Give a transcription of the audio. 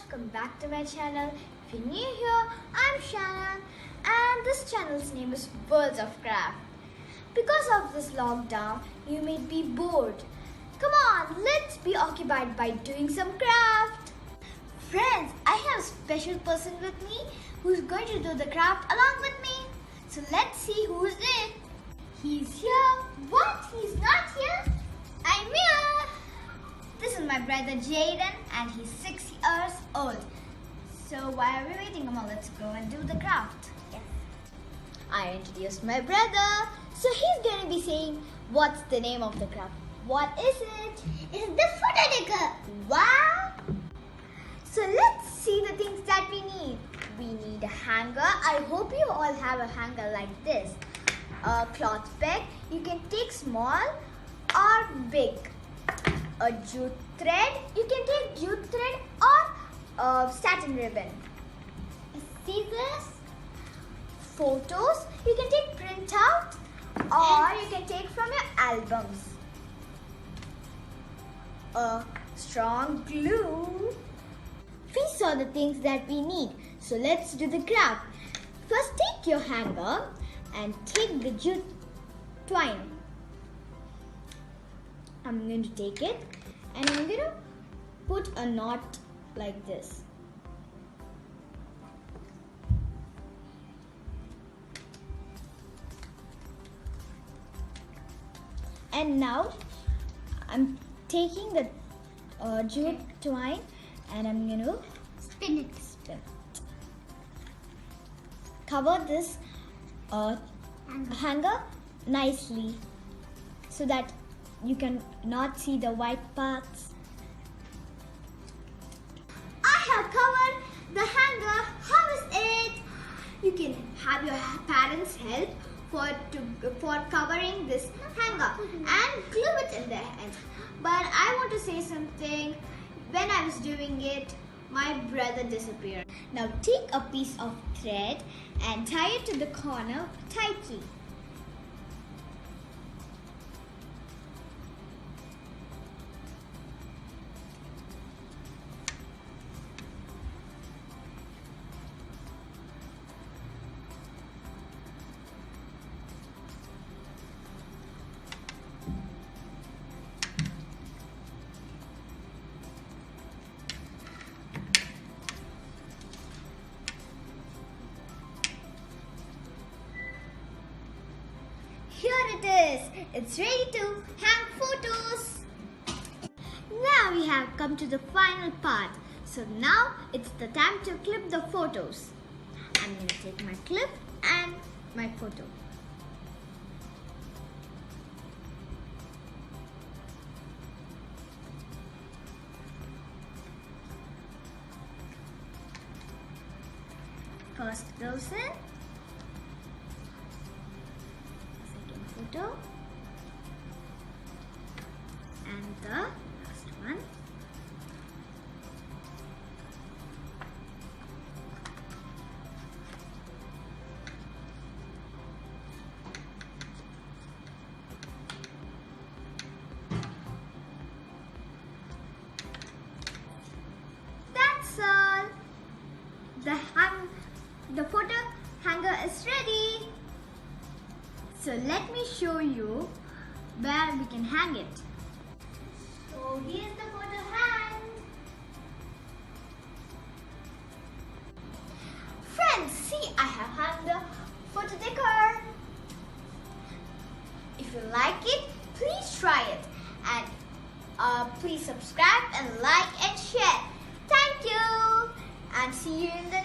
welcome back to my channel. If you're new here, I'm Shannon and this channel's name is Worlds of Craft. Because of this lockdown, you may be bored. Come on, let's be occupied by doing some craft. Friends, I have a special person with me who's going to do the craft along with me. So let's see who's it. He's here. What? He's not here? I'm here. This is my brother Jaden and he's 6 years old. So why are we waiting? Come on, let's go and do the craft. Yes. I introduced my brother. So he's going to be saying what's the name of the craft. What is it? It's the photo decor. Wow. So let's see the things that we need. We need a hanger. I hope you all have a hanger like this. A cloth peg. You can take small or big. A jute thread. You can take jute thread or satin ribbon. Scissors. Photos. You can take print out or you can take from your albums. A strong glue. We saw the things that we need. So let's do the craft. First take your hanger and take the jute twine. I'm going to take it and I'm going to put a knot like this. And now I'm taking the jute twine and I'm going to Spin it. Cover this hanger nicely so that you can not see the white parts. I have covered the hanger. How is it? You can have your parents help for covering this hanger and glue it in the end. But I want to say something. When I was doing it, my brother disappeared. Now take a piece of thread and tie it to the corner tightly. Here it is. It's ready to hang photos. Now we have come to the final part. So now it's the time to clip the photos. I'm going to take my clip and my photo. First goes in. Photo and the last one. That's all. The photo hanger is ready. So let me show you where we can hang it. So here's the photo hang. Friends, see, I have hung the photo decor. If you like it, please try it. And please subscribe and like and share. Thank you. And see you in the